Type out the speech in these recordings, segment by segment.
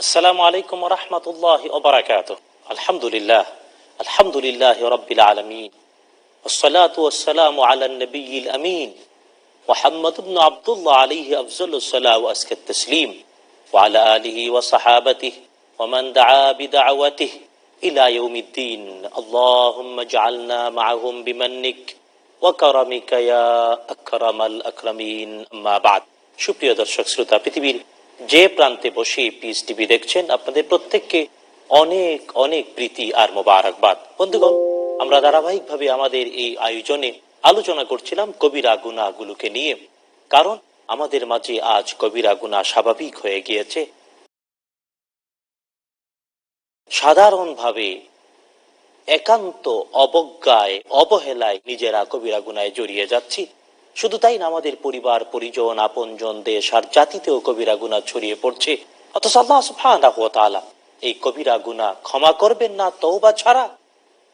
আসসালামু আলাইকুম ওয়া রাহমাতুল্লাহি ওয়া বারাকাতুহু। আলহামদুলিল্লাহ, আলহামদুলিল্লাহি রাব্বিল আলামিন। ওয়াসসালাতু ওয়াসসালামু আলান নবিয়্যিল আমিন মুহাম্মদ ইবনে আব্দুল্লাহ আলাইহি আফযালুস সালাতু ওয়া আজকাত তাসলিম ওয়া আলা আলিহি ওয়া সাহাবাতিহি ওয়া মান দাআ বিদাওয়াতিহি ইলা ইয়াউমিদ্দিন। আল্লাহুম্মা ইজআলনা মা'আহুম বিমান্নিক ওয়া কারামিকা ইয়া আকরামাল আকরামিন। আম্মা বা'দ। সুপ্রিয় দর্শক শ্রোতা, পৃথিবীর যে প্রান্তে বসে পিস টিভি দেখছেন, আপনাদের প্রত্যেককে অনেক অনেক প্রীতি আর মোবারকবাদ। বন্ধুগণ, আমরা ধারাবাহিকভাবে আমাদের এই আয়োজনে আলোচনা করছিলাম কবিরা গুনাহগুলোকে নিয়ে। কারণ আমাদের মাঝে আজ কবিরা গুনাহ স্বাভাবিক হয়ে গিয়েছে। সাধারণভাবে একান্ত অবজ্ঞায় অবহেলায় নিজেরা কবিরা গুনাহে জড়িয়ে যাচ্ছি। শুধু তাই না, আমাদের পরিবার পরিজন আপনজন দেশ আর জাতিতেও কবিরা গুনাহ ছড়িয়ে পড়ছে। অথচ আল্লাহ সুবহানাহু ওয়া তাআলা এই কবিরা গুনাহ ক্ষমা করবেন না তওবা ছাড়া।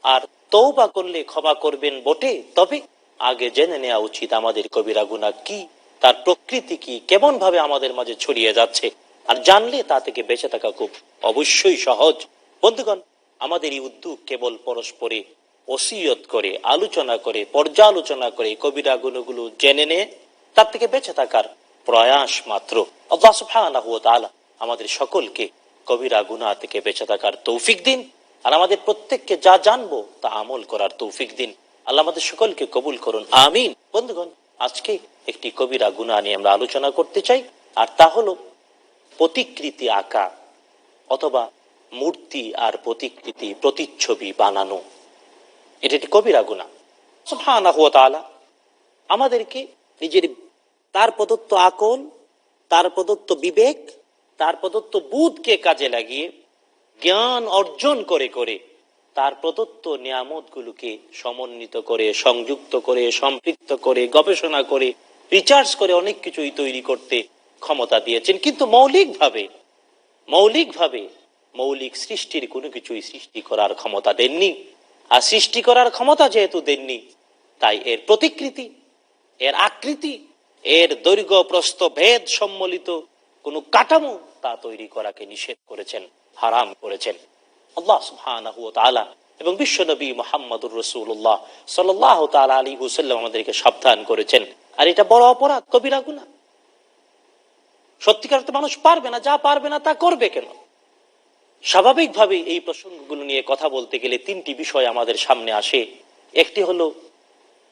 আর তওবা করলে ক্ষমা করবেন বটে, তবে আগে জেনে নেওয়া উচিত আমাদের কবিরা গুনাহ কি, তার প্রকৃতি কি, কেমন ভাবে আমাদের মাঝে ছড়িয়ে যাচ্ছে। আর জানলে তা থেকে বেঁচে থাকা খুব অবশ্যই সহজ। বন্ধুগণ, আমাদের এই উদ্যোগ কেবল পরস্পরে ওসিয়ত করে, আলোচনা করে, পর্যালোচনা করে কবিরা গুনাহগুলো জেনে নিয়ে তার থেকে বেঁচে থাকার প্রয়াস মাত্র। আল্লাহ সুবহানাহু ওয়া তাআলা আমাদের সকলকে কবিরা গুনাহ থেকে বেঁচে থাকার তৌফিক দিন, আর আমাদের প্রত্যেককে যা জানবো তা আমল করার তৌফিক দিন। আল্লাহ আমাদের সকলকে কবুল করুন, আমিন। বন্ধুগণ, আজকে একটি কবিরা গুনাহ নিয়ে আমরা আলোচনা করতে চাই, আর তা হলো প্রতিকৃতি আঁকা অথবা মূর্তি আর প্রতিকৃতি প্রতিচ্ছবি বানানো। এটা একটি কবিরা গুনাহ। সুবহানাহু ওয়া তাআলা আমাদেরকে নিজের তার প্রদত্ত আকল, তার প্রদত্ত বিবেক, তার প্রদত্ত বুদ্ধকে কাজে লাগিয়ে জ্ঞান অর্জন করে করে তার প্রদত্ত নিয়ামতগুলোকে সমন্বিত করে, সংযুক্ত করে, সম্পৃক্ত করে, গবেষণা করে, রিসার্চ করে অনেক কিছুই তৈরি করতে ক্ষমতা দিয়েছেন। কিন্তু মৌলিকভাবে মৌলিক সৃষ্টির কোনো কিছুই সৃষ্টি করার ক্ষমতা দেননি। আর সৃষ্টি করার ক্ষমতা যেহেতু দেননি, তাই এর প্রতিকৃতি, এর আকৃতি, এর দৈর্ঘ্য প্রস্থ ভেদ সম্মিলিত কোন কাঠামো তা তৈরি করাকে নিষেধ করেছেন, হারাম করেছেন আল্লাহ সুবহানাহু ওয়া তাআলা। এবং বিশ্বনবী মুহাম্মদুর রাসূলুল্লাহ সাল্লাল্লাহু তাআলা আলাইহি ওয়াসাল্লাম আমাদেরকে সাবধান করেছেন। আর এটা বড় অপরাধ, কবিরা গুনাহ। সত্যিকার তো মানুষ পারবে না, যা পারবে না তা করবে কেন? স্বাভাবিকভাবে এই প্রসঙ্গগুলো নিয়ে কথা বলতে গেলে তিনটি বিষয় আমাদের সামনে আসে। একটি হলো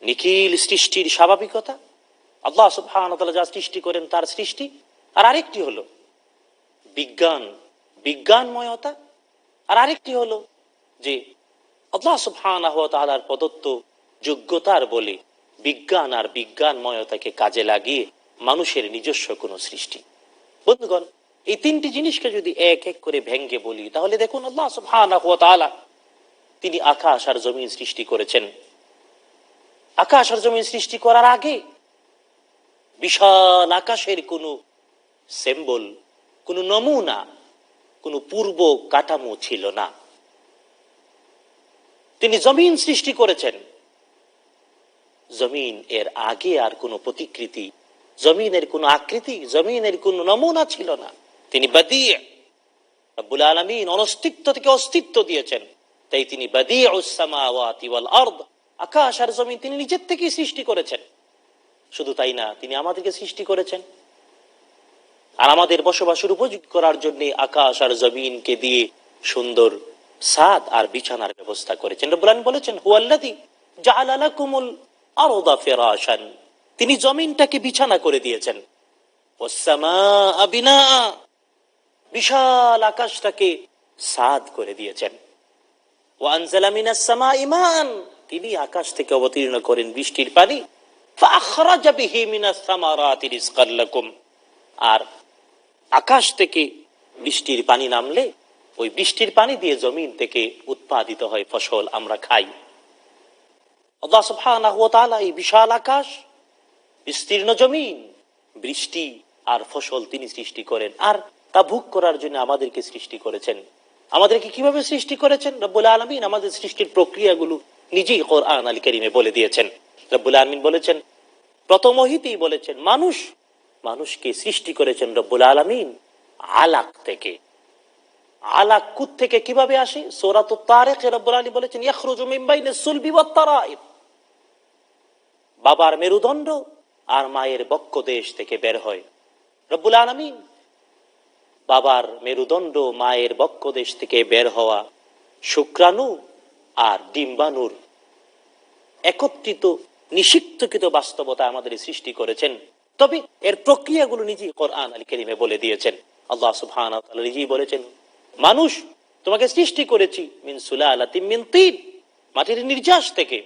নিখিল সৃষ্টির স্বাভাবিকতা, আল্লাহ সুবহানাহু ওয়া তাআলা যা সৃষ্টি করেন তার সৃষ্টি। আর আরেকটি হলো বিজ্ঞানময়তা। আর আরেকটি হলো যে আল্লাহ সুবহানাহু ওয়া তাআলার প্রদত্ত যোগ্যতার বলে বিজ্ঞান আর বিজ্ঞানময়তাকে কাজে লাগিয়ে মানুষের নিজস্ব কোনো সৃষ্টি। বন্ধুগণ, এই তিনটি জিনিসকে যদি এক এক করে ভেঙ্গে বলি, তাহলে দেখুন আল্লাহ সুবহানাহু ওয়া তাআলা তিনি আকাশ আর জমিন সৃষ্টি করেছেন। আকাশ আর জমিন সৃষ্টি করার আগে বিশাল আকাশের কোনো সিম্বল, কোনো নমুনা, কোনো পূর্ব কাঠামো ছিল না। তিনি জমিন সৃষ্টি করেছেন। জমিন এর আগে আর কোনো প্রতিকৃতি, জমিনের কোনো আকৃতি, জমিনের কোনো নমুনা ছিল না। তিনি বাদিয়, রব্বুল আলামিন অনস্তিত্ব থেকে অস্তিত্ব দিয়েছেন, তাই তিনি বাদিউস সামাওয়াতি ওয়াল আরদ, আকাশ আর জমিন তিনি নিজের থেকেই সৃষ্টি করেছেন। শুধু তাই না, তিনি আমাদেরকে সৃষ্টি করেছেন আর আমাদের বসবাসের উপযোগী করার জন্য আকাশ আর জমিনকে দিয়ে সুন্দর ছাদ আর বিছানার ব্যবস্থা করেছেন। রব্বুল আলামিন বলেছেন, হুয়াল্লাযী জাআলা লাকুমুল আরদা ফিরাশান, তিনি জমিনটাকে বিছানা করে দিয়েছেন। ওয়াস সামাআ বিনাআ, বিশাল আকাশটাকে ছাদ করে দিয়েছেন। ওয়া আনজালা মিনাস সামাই মাআন, তিনি আকাশ থেকে অবতীর্ণ করেন বৃষ্টির পানি। ফাআখরাজা বিহি মিনাস সামারাতি রিজকাল লাকুম, আর আকাশ থেকে বৃষ্টির পানি নামলে ওই বৃষ্টির পানি দিয়ে জমিন থেকে উৎপাদিত হয় ফসল, আমরা খাই। আল্লাহ সুবহানাহু ওয়া তাআলা এই বিশাল আকাশ, বিস্তীর্ণ জমিন, বৃষ্টি আর ফসল তিনি সৃষ্টি করেন, আর তা ভোগ করার জন্য আমাদেরকে সৃষ্টি করেছেন। আমাদেরকে কিভাবে সৃষ্টি করেছেন? রব্বুল আলামিন আমাদের সৃষ্টির প্রক্রিয়াগুলো নিজেই কোরআন আল কারীমে বলে দিয়েছেন। রব্বুল আলামিন বলেছেন, প্রথম ওহীতেই বলেছেন, মানুষকে সৃষ্টি করেছেন রব্বুল আলামিন আলাক থেকে। আলাক কুত থেকে কিভাবে আসে? সূরাতুত তারিক রব্বুল আলামিন বলেছেন ইয়াখরুজু মিন বাইনিস সুলবি ওয়াত তারাইব, বাবার মেরুদণ্ড আর মায়ের বক্ষদেশ থেকে বের হয়। রব্বুল আলামিন বাবার মেরুদণ্ড মায়ের বক্ষদেশ থেকে বের হওয়া শুক্রাণু আর ডিম্বাণুর একত্রিত নিষিক্তকৃত বাস্তবতা আমাদের সৃষ্টি করেছেন। তবে এর প্রক্রিয়াগুলো নিজেই কোরআন আল কারীমে বলে দিয়েছেন। আল্লাহ সুবহানাহু ওয়া তাআলা নিজেই বলেছেন, মানুষ তোমাকে সৃষ্টি করেছি মিন সুলালাতিন মিন তিন, মাটির নির্যাস থেকে।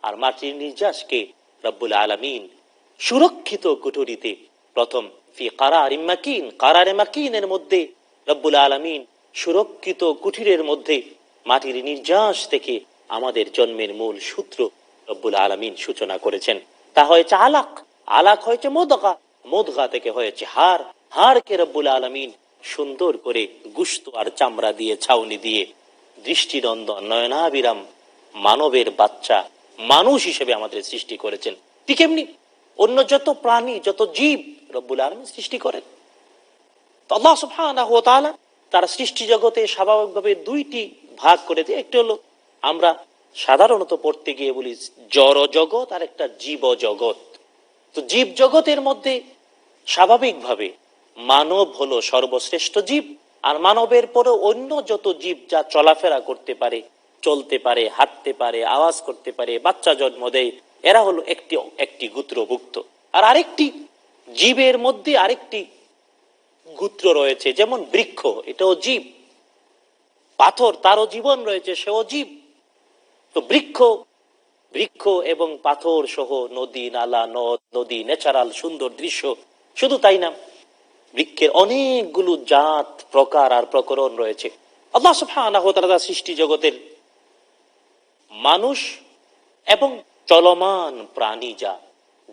আর মাটির নির্যাসকে রব্বুল আলামিন সুরক্ষিত কুঠুরিতে প্রথম ফি কারারিম মাকিন, কারারে মাকিনের মধ্যে রব্বুল আলামিন সুরক্ষিত কুঠিরের মধ্যে মাটির নির্যাস থেকে আমাদের জন্মের মূল সূত্র রব্বুল আলামিন সূচনা করেছেন। তা হয়েছে আলাক, আলাক হয়েছে মুদগা, মুদগা থেকে হয়েছে হাড়, হাড়কে রব্বুল আলামিন সুন্দর করে গুস্ত আর চামড়া দিয়ে ছাউনি দিয়ে দৃষ্টিনন্দন নয়নাবিরাম মানবের বাচ্চা মানুষ হিসেবে আমাদের সৃষ্টি করেছেন। ঠিক এমনি অন্য যত প্রাণী যত জীব রব্বুল আলামিন সৃষ্টি করেন। তো আল্লাহ সুবহানাহু ওয়া তাআলা তার সৃষ্টি জগতে স্বাভাবিকভাবে দুইটি ভাগ করে দিয়ে, একটি হলো আমরা সাধারণত পড়তে গিয়ে বলি জড় জগৎ আর একটা জীব জগৎ। তো জীব জগতের মধ্যে স্বাভাবিকভাবে মানব হলো সর্বশ্রেষ্ঠ জীব, আর মানবের পরে অন্য যত জীব যা চলাফেরা করতে পারে, চলতে পারে, হাঁটতে পারে, আওয়াজ করতে পারে, বাচ্চা জন্ম দেয়, এরা হলো একটি গোত্রভুক্ত। আর আরেকটি জীবের মধ্যে আরেকটি গোত্র রয়েছে, যেমন বৃক্ষ, এটাও জীব। পাথর, তারও জীবন রয়েছে, সেও জীব। তো বৃক্ষ এবং পাথর সহ নদী নালা নদ নদী ন্যাচারাল সুন্দর দৃশ্য, শুধু তাই না, বৃক্ষের অনেকগুলো জাত প্রকার আর প্রকরণ রয়েছে। আল্লাহ সুবহানাহু ওয়া তাআলা সৃষ্টি জগতের মানুষ এবং চলমান প্রাণী যা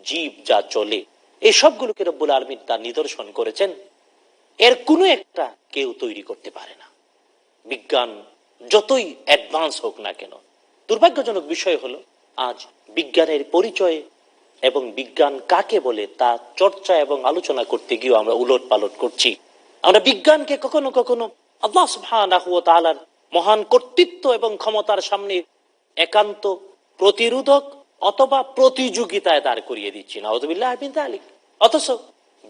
জীব যা চলে, এই সবগুলোকে রব্বুল আলামিন তার নিদর্শন করেছেন। এর কোনো একটা কেউ তৈরি করতে পারে না, বিজ্ঞান যতই অ্যাডভান্স হোক না কেন। দুর্ভাগ্যজনক বিষয় হলো আজ বিজ্ঞানের পরিচয় এবং বিজ্ঞান কাকে বলে তা চর্চা এবং আলোচনা করতে গিয়েও আমরা উলট পালট করছি। আমরা বিজ্ঞানকে কখনো কখনো আল্লাহ সুবহানাহু ওয়া তাআলার মহান কর্তৃত্ব এবং ক্ষমতার সামনে একান্ত প্রতিরোধক অথবা প্রতিযোগিতায় দাঁড় করিয়ে দিচ্ছি, নাউযুবিল্লাহি মিন যালিক। অথচ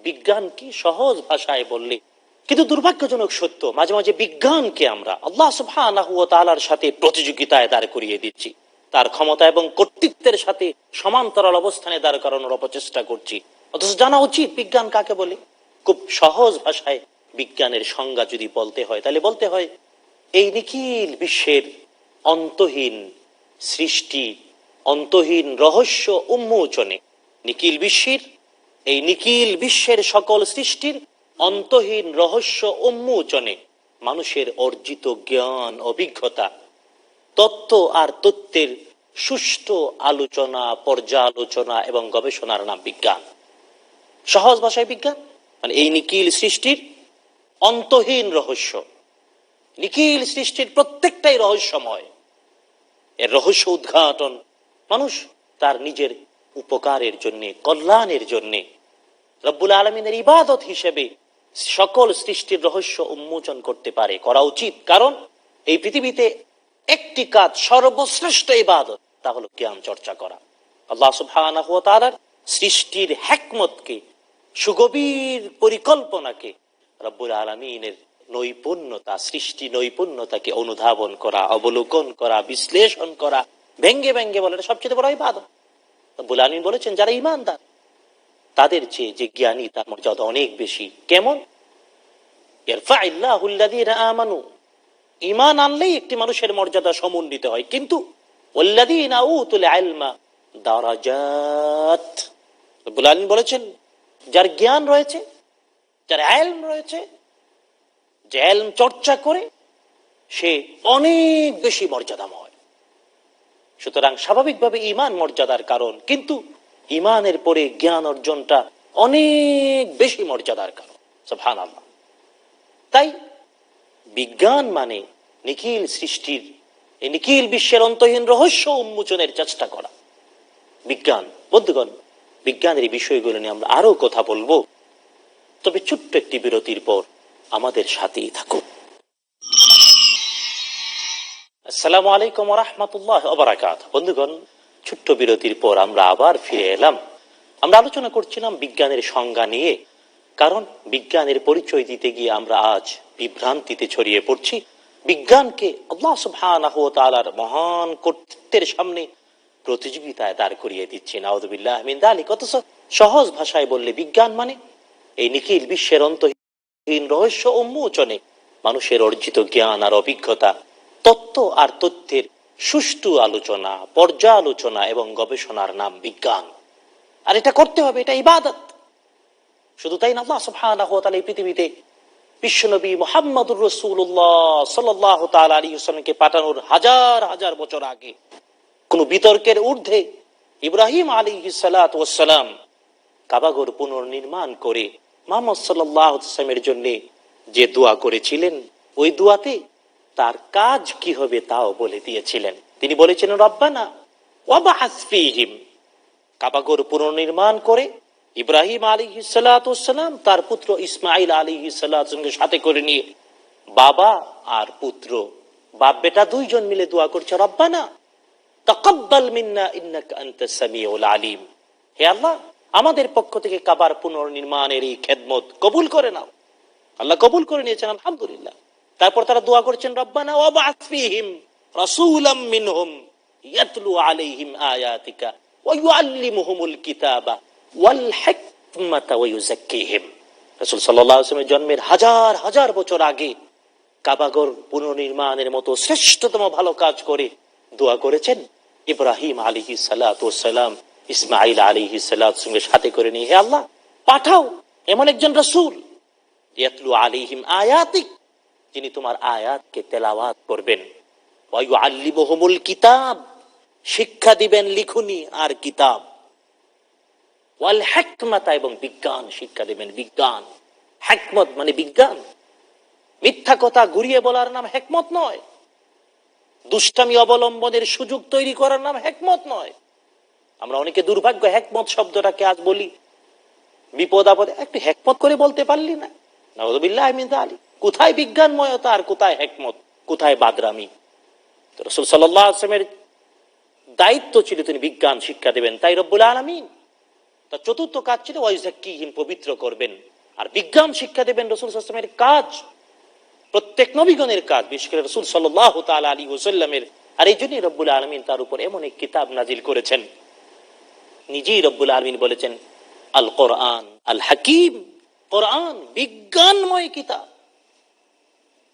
বিজ্ঞান কি সহজ ভাষায় বললে, কিন্তু দুর্ভাগ্যজনক সত্য মাঝে মাঝে বিজ্ঞানকে আমরা আল্লাহ সুবহানাহু ওয়া তাআলার সাথে প্রতিযোগিতায় দাঁড় করিয়ে দিচ্ছি, তার ক্ষমতা এবং কর্তৃত্বের সাথে সমান্তরাল অবস্থানে দাঁড় করানোর অপচেষ্টা করছি। অথচ জানা উচিত বিজ্ঞান কাকে বলে। খুব সহজ ভাষায় বিজ্ঞানের সংজ্ঞা যদি বলতে হয়, তাহলে বলতে হয় এই নিখিল বিশ্বের অন্তহীন সৃষ্টি, অন্তহীন রহস্য উন্মোচনে, নিখিল বিশ্বের সকল সৃষ্টির অন্তহীন রহস্য উন্মোচনে মানুষের অর্জিত জ্ঞান, অভিজ্ঞতা, তত্ত্ব আর তত্ত্বের সুষ্ঠু আলোচনা, পর্যালোচনা এবং গবেষণার নাম বিজ্ঞান। সহজ ভাষায় বিজ্ঞান মানে এই নিখিল সৃষ্টির অন্তহীন রহস্য। নিখিল সৃষ্টির প্রত্যেকটাই রহস্যময়। এর রহস্য উদ্ঘাটন মানুষ তার নিজের উপকারের জন্য, কল্যাণের জন্য রব্বুল আলামিনের ইবাদত হিসেবে সকল সৃষ্টির রহস্য উন্মোচন করতে পারে, করা উচিত। কারণ এই পৃথিবীতে একটি কাজ সর্বশ্রেষ্ঠ ইবাদত, তা হলো জ্ঞান চর্চা করা। আল্লাহ সুবহানাহু ওয়া তাআলার সৃষ্টির হিকমতকে, সুগভীর পরিকল্পনাকে, রব্বুল আলামিনের নৈপুণ্যতা, সৃষ্টি নৈপুণ্যতাকে অনুধাবন করা, অবলোকন করা, বিশ্লেষণ করা, ভেঙ্গে ভেঙ্গে বলে সবচেয়ে বড় ইবাদত। রব্বুল আলামিন বলেছেন যারা ঈমানদার তাদের চেয়ে যে জ্ঞানী তার মর্যাদা অনেক বেশি। কেমন? ইয়ারফাইল্লাহু আল্লাযীনা আমানু, ঈমান আনলেই একটি মানুষের মর্যাদা সমুন্নীত হয়, কিন্তু ওয়াল্লাযীনা উতুল ইলমা দারাজাত। রব্বুল আলামিন বলেছেন যার জ্ঞান রয়েছে, যার ইলম রয়েছে, যে ইলম চর্চা করে, সে অনেক বেশি মর্যাদাময়। সুতরাং স্বাভাবিকভাবে ঈমান মর্যাদার কারণ, কিন্তু ঈমানের পরে জ্ঞান অর্জনটা অনেক বেশি মর্যাদার কারণ। সুবহানাল্লাহ। তাই বিজ্ঞান মানে নিখিল সৃষ্টির, এই নিখিল বিশ্বের অন্তহীন রহস্য উন্মোচনের চেষ্টা করা বিজ্ঞান। বন্ধুগণ, বিজ্ঞানের এই বিষয়গুলো নিয়ে আমরা আরো কথা বলবো, তবে ছোট্ট একটি বিরতির পর আমাদের সাথেই থাকুন। আসসালামু আলাইকুম ওয়া রাহমাতুল্লাহি ওয়া বারাকাতুহু। বন্ধুগণ, ছোট্ট বিরতির পর আমরা আবার ফিরে এলাম। আমরা আলোচনা করছিলাম বিজ্ঞানের সংজ্ঞা নিয়ে। কারণ বিজ্ঞানের পরিচয় দিতে গিয়ে আমরা আজ বিভ্রান্তিতে ছড়িয়ে পড়ছি। বিজ্ঞানকে আল্লাহ সুবহানাহু ওয়া তাআলার মহান কর্তৃত্বের সামনে প্রতিযোগিতায় দাঁড় করিয়ে দিচ্ছি। নাউযুবিল্লাহি মিন যালিক। অথচ সহজ ভাষায় বললে বিজ্ঞান মানে এই নিখিল বিশ্বের অন্তহীন রহস্য উন্মোচনে মানুষের অর্জিত জ্ঞান আর অভিজ্ঞতা, তত্ত্ব আর তথ্যের সুষ্ঠু আলোচনা, পর্যালোচনা এবং গবেষণার নাম বিজ্ঞান। আর এটা করতে হবে, এটা ইবাদত। শুধু তাই না, আল্লাহ সুবহানাহু ওয়া তাআলা এই পৃথিবীতে বিশ্বনবী মুহাম্মদুর রাসূলুল্লাহ সাল্লাল্লাহু তাআলা আলাইহি ওয়াসাল্লামকে পাঠানোর হাজার হাজার বছর আগে কোন বিতর্কের ঊর্ধ্বে ইব্রাহিম আলাইহিস সালাতু ওয়াস সালাম কাবাগর পুনর্নির্মাণ করে মুহাম্মদ সাল্লাল্লাহু আলাইহি ওয়াসাল্লামের জন্য যে দোয়া করেছিলেন, ওই দোয়াতে তার কাজ কি হবে তাও বলে দিয়েছিলেন। তিনি বলেছিলেন, রব্বানা ওয়াবআস ফীহিম। কাবাগর পুনর্নির্মাণ করে ইব্রাহিম আলাইহিস সালাতু ওয়াস সালাম তার পুত্র ইসমাঈল আলাইহিস সালাতু ওয়াস সালামকে সাথে করে নিয়ে, বাবা আর পুত্র, বাপ বেটা দুইজন মিলে দোয়া করছে, রব্বানা তাকাব্বাল মিন্না ইন্নাকা আনতাস সামিউল আলিম। হে আল্লাহ, আমাদের পক্ষ থেকে কাবার পুনর্নির্মাণের এই খেদমত কবুল করে নাও। আল্লাহ কবুল করে নিয়েছেন, আলহামদুলিল্লাহ। তারপর তারা দোয়া করছেন, রব্বানা ওয়াবআস ফীহিম রাসূলাম মিনহুম ইয়াতলু আলাইহিম আয়াতিকা ওয়া ইউআল্লিমুহুমুল কিতাবা ওয়াল হিকমাতা ওয়া ইউযাক্কিহিম। রাসূল সাল্লাল্লাহু আলাইহি ওয়াসাল্লামের জন্মের হাজার হাজার বছর আগে কাবাগর পুনর্নির্মাণের মতো শ্রেষ্ঠতম ভালো কাজ করে দোয়া করেছেন ইব্রাহিম আলাইহিস সালাতু ওয়াস সালাম ইসমাঈল আলাইহিস সালাতু সঙ্গে সাথে করে নিয়ে, হে আল্লাহ, পাঠাও এমন একজন রাসূল ইয়াতলু আলাইহিম আয়াতিক, যিনি তোমার আয়াতকে তেলাওয়াত করবেন, ওয়া ইউআল্লিমুহুমুল কিতাব, শিক্ষা দিবেন লিখনি আর কিতাব, ওয়াল হিকমাতা, এবং বিজ্ঞান শিক্ষা দিবেন। বিজ্ঞান, হিকমত মানে বিজ্ঞান। মিথ্যা কথা ঘুরিয়ে বলার নাম হিকমত নয়। দুষ্টামি অবলম্বনের সুযোগ তৈরি করার নাম হিকমত নয়। আমরা অনেকে দুর্ভাগ্য হিকমত শব্দটাকে আজ বলি বিপদ আপদে, একটু হিকমত করে বলতে পারলি না, নাউযুবিল্লাহি মিন যালিক। কোথায় বিজ্ঞানময়তা আর কোথায় হিকমত, কোথায় বাদরামি? তো রাসূল সাল্লাল্লাহু আলাইহি ওয়াসাল্লামের দায়িত্ব ছিল তিনি বিজ্ঞান শিক্ষা দেবেন। তাই রব্বুল আলামিন তার চতুর্থ কাজ ছিল ওয়াইযাক্কিহিম, পবিত্র করবেন। আর বিজ্ঞান শিক্ষা দেবেন রাসূল সাল্লাল্লাহু আলাইহি ওয়াসাল্লামের কাজ, প্রত্যেক নবীগণের কাজ, বিশেষ করে রাসূল সাল্লাল্লাহু তাআলা আলাইহি ওয়াসাল্লামের। আর এই জন্যই রব্বুল আলামিন তার উপর এমন এক কিতাব নাজিল করেছেন। নিজেই রব্বুল আলামিন বলেছেন, আল কোরআন আল হাকিম। কোরআন বিজ্ঞানময় কিতাব।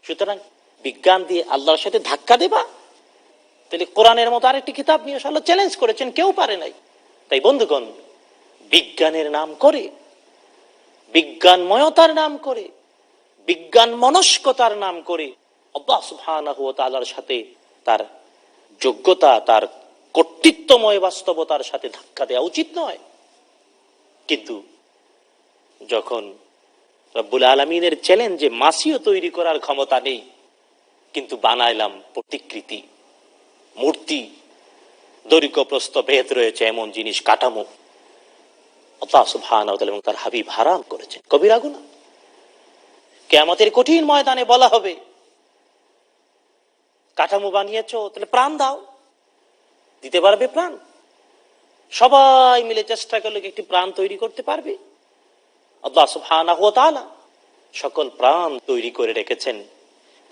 সুতরাং বিজ্ঞান দিয়ে আল্লাহর সাথে ধাক্কা দেবা, তাহলে কোরআনের মতো আরেকটি কিতাব নিয়ে আল্লাহ চ্যালেঞ্জ করেছেন, কেউ পারে নাই। তাই বন্ধুগণ, বিজ্ঞানের নাম করে, বিজ্ঞানময়তার নাম করে, বিজ্ঞান মনস্কতার নাম করে আল্লাহ সুবহানাহু ওয়া তাআলার সাথে তার যোগ্যতা, তার কর্তৃত্বময় বাস্তবতার সাথে ধাক্কা দেওয়া উচিত নয়। কিন্তু যখন রব্বুল আলামিনের চ্যালেঞ্জে মাসিও তৈরি করার ক্ষমতা নেই, কিন্তু বানাইলাম প্রতিকৃতি, মূর্তি, দৈর্ঘ্য প্রস্থ ভেদ রয়েছে এমন জিনিস, কাঠামো, আল্লাহ সুবহানাহু ওয়া তাআলা এবং তার হাবিব হারাম করেছেন, কবিরা গুনাহ। কিয়ামতের কঠিন ময়দানে বলা হবে, কাঠামো বানিয়েছো, তাহলে প্রাণ দাও। দিতে পারবে প্রাণ? সবাই মিলে চেষ্টা করলে একটি প্রাণ তৈরি করতে পারবে? আল্লাহ সুবহানাহু ওয়া তাআলা সকল প্রাণ তৈরি করে রেখেছেন।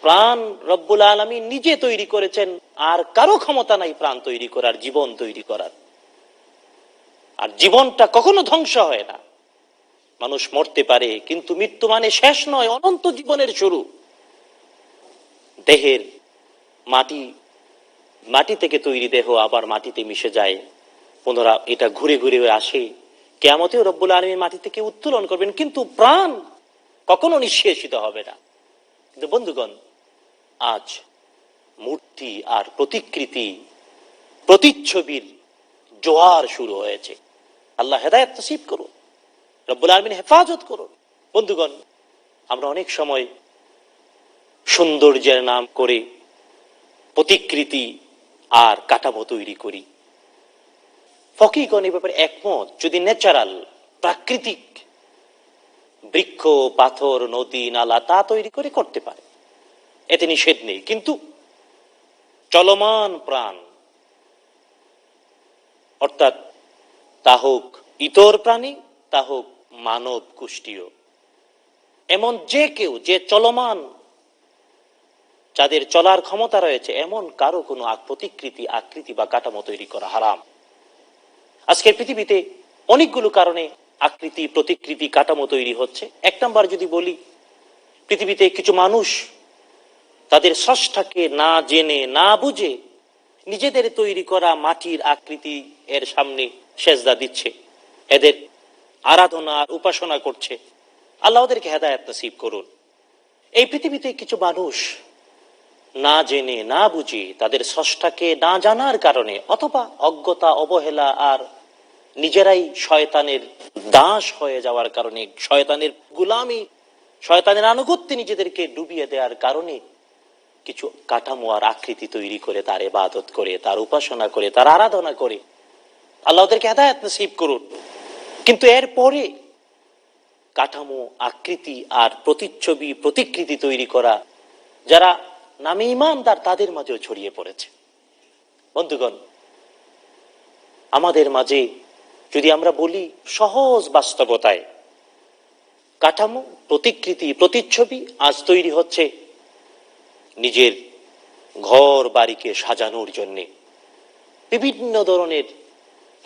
প্রাণ রব্বুল আলামিন নিজে তৈরি করেছেন, আর কারো ক্ষমতা নাই প্রাণ তৈরি করার, জীবন তৈরি করার। আর জীবনটা কখনো ধ্বংস হয় না। মানুষ মরতে পারে, কিন্তু মৃত্যু মানে শেষ নয়, অনন্ত জীবনের শুরু। দেহের মাটি থেকে তৈরি দেহ আবার মাটিতে মিশে যায়, পুনরা এটা ঘুরে ঘুরে আসে। কিয়ামতেও রব্বুল আলামিন মাটি থেকে উত্তোলন করবেন, কিন্তু প্রাণ কখনো নিঃশেষিত হবে না। কিন্তু বন্ধুগণ, আজ মূর্তি আর প্রতিকৃতি, প্রতিচ্ছবির জোয়ার শুরু হয়েছে। আল্লাহ হেদায়েত নসিব করুন, রব্বুল আলামিন হেফাজত করুন। বন্ধুগণ, আমরা অনেক সময় সৌন্দর্যের নাম করে প্রতিকৃতি আর কাঠামো তৈরি করি। ফকিহগণ এই ব্যাপারে একমত, যদি ন্যাচারাল, প্রাকৃতিক বৃক্ষ, পাথর, নদী, নালা তা তৈরি করে করতে পারে, এতে নিষেধ নেই। কিন্তু চলমান প্রাণ, অর্থাৎ তা হোক ইতর প্রাণী, তা হোক মানব গোষ্ঠীয়, এমন যে কেউ যে চলমান, যাদের চলার ক্ষমতা রয়েছে, এমন কারো কোনো প্রতিকৃতি, আকৃতি বা কাঠামো তৈরি করা হারাম। আজকের পৃথিবীতে অনেকগুলো কারণে আকৃতি, প্রতিকৃতি, কাঠামো তৈরি হচ্ছে। এক নাম্বার যদি বলি, পৃথিবীতে কিছু মানুষ তাদের স্রষ্টাকে না জেনে না বুঝে নিজেদের তৈরি করা মাটির আকৃতি এর সামনে সেজদা দিচ্ছে, এদের আরাধনা আর উপাসনা করছে। আল্লাহ ওদেরকে হেদায়েত নসিব করুন। এই পৃথিবীতে কিছু মানুষ না জেনে না বুঝে তাদের স্রষ্টাকে না জানার কারণে, অথবা অজ্ঞতা, অবহেলা আর নিজেরাই শয়তানের দাস হয়ে যাওয়ার কারণে, শয়তানের গুলামি, শয়তানের আনুগত্যে নিজেদেরকে ডুবিয়ে দেওয়ার কারণে কিছু কাঠামো আর আকৃতি তৈরি করে তার ইবাদত করে, তার উপাসনা করে, তার আরাধনা করে। আল্লাহ ওদেরকে হেদায়েত নসিব করুন। কিন্তু এরপরে কাঠামো, আকৃতি আর প্রতিচ্ছবি, প্রতিকৃতি তৈরি করা যারা নামে ইমানদার, তাদের মাঝেও ছড়িয়ে পড়েছে। বন্ধুগণ, আমাদের মাঝে যদি আমরা বলি সহজ বাস্তবতায়, কাঠামো, প্রতিকৃতি, প্রতিচ্ছবি আজ তৈরি হচ্ছে নিজের ঘর বাড়িকে সাজানোর জন্যে। বিভিন্ন ধরনের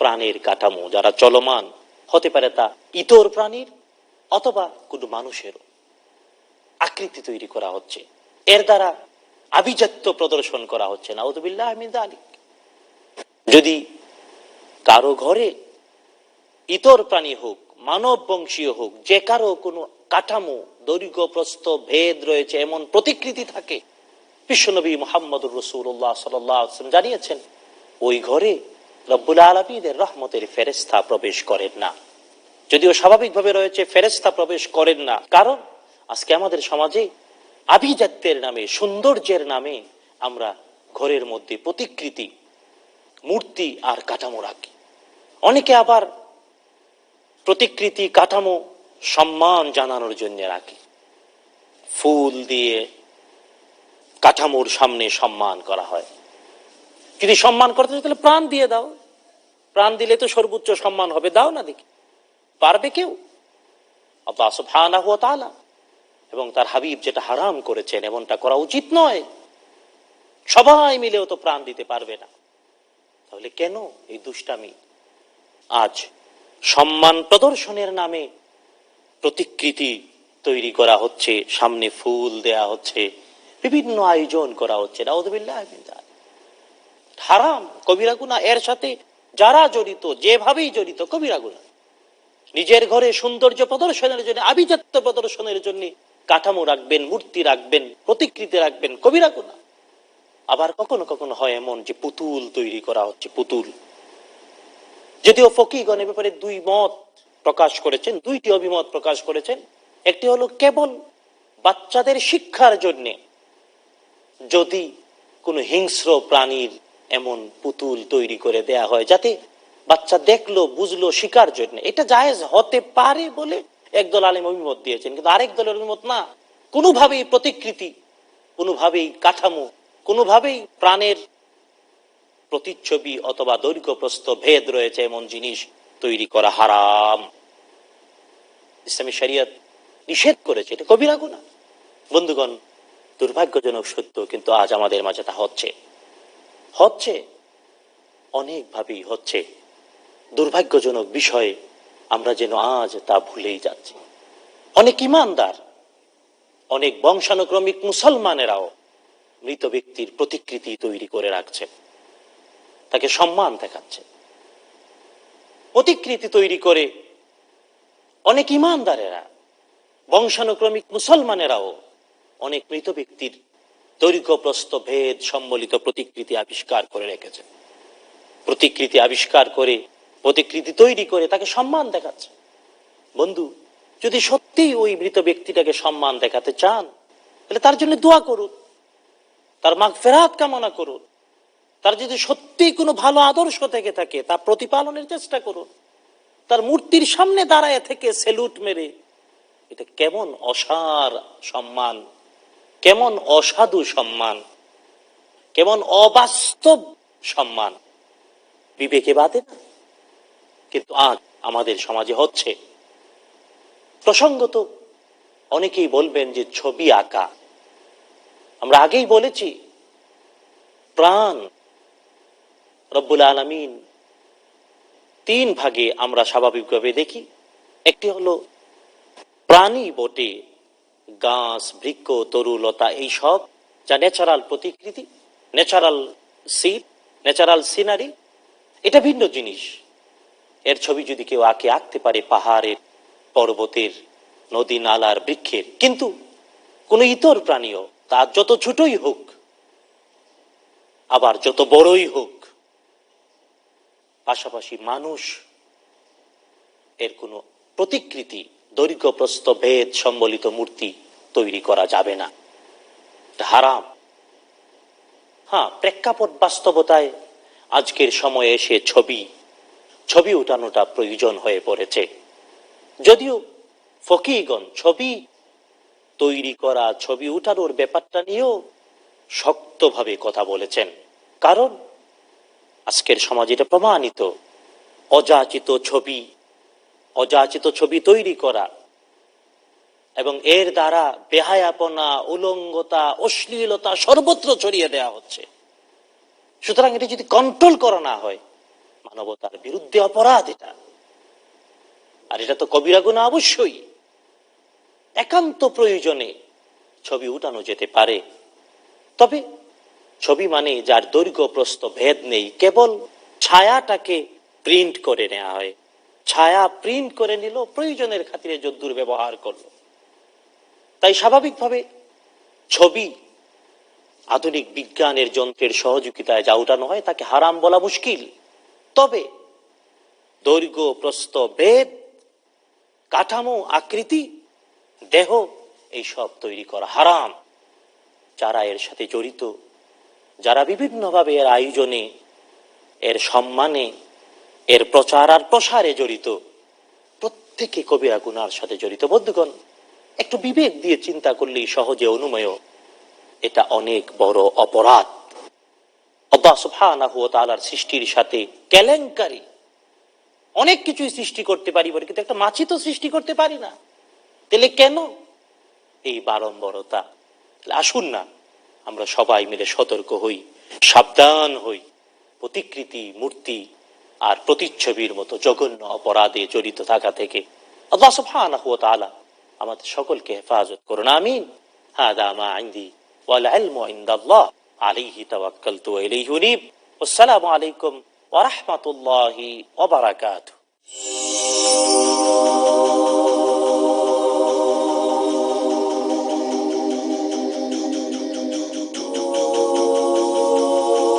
প্রাণের কাঠামো যারা চলমান, হতে পারে তা ইতর প্রাণীর অথবা কোনো মানুষেরও আকৃতি তৈরি করা হচ্ছে, এর দ্বারা আভিজাত্য প্রদর্শন করা হচ্ছে। নাউযুবিল্লাহ মিন যালিক। যদি কারো ঘরে ইতর প্রাণী হোক, মানব বংশীয় হোক, যে কারো কোনো কাঠামো, দৈর্ঘ্য প্রস্থ ভেদ রয়েছে, এমন প্রতিকৃতি থাকে, বিশ্বনবী মুহাম্মদুর রাসূলুল্লাহ সাল্লাল্লাহু আলাইহি ওয়াসাল্লাম জানিয়েছেন, ওই ঘরে রব্বুল আলামিনের রহমতের ফেরেশতা প্রবেশ করেন না। যদিও স্বাভাবিকভাবে রয়েছে ফেরেশতা প্রবেশ করেন না, কারণ আজকে আমাদের সমাজে আভিজাত্যের নামে, সৌন্দর্যের নামে আমরা ঘরের মধ্যে প্রতিকৃতি, মূর্তি আর কাঠামো রাখি। অনেকে আবার প্রতিকৃতি, কাঠামো সম্মান জানানোর জন্য রাখে। ফুল দিয়ে কাঠামোর সামনে সম্মান করা হয়। যদি সম্মান করতে চাও তাহলে প্রাণ দিয়ে দাও, প্রাণ দিলে তো সর্বোচ্চ সম্মান হবে, দাও না দেখি। পারবে কেউ? আল্লাহ সুবহানাহু ওয়া তাআলা এবং তার হাবিব যেটা হারাম করেছেন, এমনটা করা উচিত নয়। সবাই মিলেও তো প্রাণ দিতে পারবে না, তাহলে কেন এই দুষ্টামি? আজ সম্মান প্রদর্শনের নামে প্রতিকৃতি তৈরি করা হচ্ছে, সামনে ফুল দেয়া হচ্ছে, বিভিন্ন আয়োজন করা হচ্ছে। নাউযুবিল্লাহ মিন যালিক। হারাম, কবিরা গুনাহ। এর সাথে যারা জড়িত, যেভাবেই জড়িত, কবিরা গুনাহ। নিজের ঘরে সৌন্দর্য প্রদর্শনের জন্য, আভিজাত্য প্রদর্শনের জন্য কাঠামো রাখবেন, মূর্তি রাখবেন, প্রতিকৃতি রাখবেন, কবিরা গুনাহ। আবার কখনো কখনো হয় এমন যে পুতুল তৈরি করা হচ্ছে, পুতুল। যদিও ফকিহগণ এ ব্যাপারে দুই মত প্রকাশ করেছেন, দুইটি অভিমত প্রকাশ করেছেন। একটি হলো কেবল বাচ্চাদের শিক্ষার জন্যে যদি কোনো হিংস্র প্রাণীর এমন পুতুল তৈরি করে দেয়া হয়, যাতে বাচ্চা দেখলো, বুঝলো, শিকার জন্য, এটা জায়েজ হতে পারে বলে একদল আলেম অভিমত দিয়েছেন। কিন্তু আরেক দলের অভিমত, না, কোনোভাবেই প্রতিকৃতি, কোনোভাবেই কাঠামো, কোনোভাবেই প্রাণের প্রতিচ্ছবি অথবা দৈর্ঘ্য প্রস্থ ভেদ রয়েছে এমন জিনিস তৈরি করা হারাম। ইসলামী শরীয়ত নিষেধ করেছে, এটা কবিরা গুনাহ। বন্ধুগণ, দুর্ভাগ্যজনক সত্য, কিন্তু আজ আমাদের মাঝে তা হচ্ছে, হচ্ছে অনেকভাবেই হচ্ছে। দুর্ভাগ্যজনক বিষয়ে আমরা যেন আজ তা ভুলেই যাচ্ছি। অনেক ইমানদার, অনেক বংশানুক্রমিক মুসলমানেরাও মৃত ব্যক্তির প্রতিকৃতি তৈরি করে রাখছে, তাকে সম্মান দেখাচ্ছে। প্রতিকৃতি তৈরি করে অনেক ইমানদারেরা, বংশানুক্রমিক মুসলমানেরাও অনেক মৃত ব্যক্তির দৈর্ঘ্য প্রস্থ ভেদ সম্বলিত প্রতিকৃতি আবিষ্কার করে রেখেছে। প্রতিকৃতি আবিষ্কার করে, প্রতিকৃতি তৈরি করে তাকে সম্মান দেখাচ্ছে। বন্ধু, যদি সত্যিই ওই মৃত ব্যক্তিটাকে সম্মান দেখাতে চান, তাহলে তার জন্য দোয়া করুন, তার মাগফিরাত কামনা করুন। তার যদি সত্যি কোনো ভালো আদর্শ থেকে থাকে, তা প্রতিপালনের চেষ্টা করুন। তার মূর্তির সামনে দাঁড়ায় থেকে সেলুট মেরে, এটা কেমন অসার সম্মান, কেমন অসাধু সম্মান, কেমন অবাস্তব সম্মান, বিবেকে বাদে না? কিন্তু আজ আমাদের সমাজে হচ্ছে। প্রসঙ্গত অনেকেই বলবেন যে ছবি আঁকা, আমরা আগেই বলেছি প্রাণ রব্বুল আলামিন তিন ভাগে আমরা স্বাভাবিকভাবে দেখি। একটি হলো প্রাণী বটে, গাছ, বৃক্ষ, তরুলতা, এই সব যা ন্যাচারাল প্রতিকৃতি, ন্যাচারাল সিন, ন্যাচারাল সিনারি, এটা ভিন্ন জিনিস। এর ছবি যদি কেউ আঁকতে পারে পাহাড়ের, পর্বতের, নদী নালার, বৃক্ষের। কিন্তু কোন ইতর প্রাণীও, তার যত ছোটই হোক আবার যত বড়ই হোক, পাশাপাশি মানুষ, এর কোনো প্রতিকৃতি, দৈর্ঘ্য প্রস্থ ভেদ সম্বলিত মূর্তি তৈরি করা যাবে না, হারাম। হ্যাঁ, প্রেক্ষাপট বাস্তবতায় আজকের সময়ে এসে ছবি উঠানোটা প্রয়োজন হয়ে পড়েছে। যদিও ফকিহগণ ছবি তৈরি করা, ছবি উঠানোর ব্যাপারটা নিয়েও শক্তভাবে কথা বলেছেন। কারণ আজকের সমাজে এটা প্রমাণিত, অযাচিত ছবি তৈরি করা এবং এর দ্বারা বেহায়াপনা, উলঙ্গতা, অশ্লীলতা সর্বত্র ছড়িয়ে দেওয়া হচ্ছে। সুতরাং এটা যদি কন্ট্রোল করা না হয়, মানবতার বিরুদ্ধে অপরাধ এটা। আর এটা তো কবিরা গুনাহ অবশ্যই। একান্ত প্রয়োজনে ছবি উঠানো যেতে পারে, তবে ছবি মানে যার দৈর্ঘ্য প্রস্থ ভেদ নেই, কেবল ছায়াটাকে প্রিন্ট করে নেওয়া হয়, ছায়া প্রিন্ট করে নিল, প্রয়োজনের খাতিরে যদ্দূর ব্যবহার করলো। তাই স্বাভাবিকভাবে ছবি আধুনিক বিজ্ঞানের যন্ত্রের সহযোগিতায় যা উঠানো হয় তাকে হারাম বলা মুশকিল। তবে দৈর্ঘ্য প্রস্থ ভেদ, কাঠামো, আকৃতি, দেহ, এইসব তৈরি করা হারাম। যারা এর সাথে জড়িত, যারা বিভিন্নভাবে এর আয়োজনে, এর সম্মানে, এর প্রচার আর প্রসারে জড়িত, প্রত্যেকে কবিরা গুনার সাথে জড়িত। বন্ধুগণ, একটু বিবেক দিয়ে চিন্তা করলেই সহজে অনুমেয়, এটা অনেক বড় অপরাধ। আল্লাহ সুবহানাহু ওয়া তাআলার সৃষ্টির সাথে কেলেঙ্কারি। অনেক কিছুই সৃষ্টি করতে পারি বলে, কিন্তু একটা মাছি তো সৃষ্টি করতে পারি না। তাহলে কেন এই বারম্বারতা? আসুন না আমরা সবাই মিলে সতর্ক হই, সাবধান হই, প্রতিকৃতি, মূর্তি আর প্রতিচ্ছবির মতো জঘন্য অপরাধে জড়িত থাকা থেকে। আল্লাহ সুবহানাহু ওয়া তাআলা আমাদের সকলকে হেফাজত করুন, আমিন। হাদা মা ইনদি ওয়াল ইলমু ইনদাল্লাহ আলাইহি তাওয়াক্কালতু ওয়া ইলাইহি উনীব। আসসালামু আলাইকুম ওয়া রাহমাতুল্লাহি ওয়া বারাকাতুহু।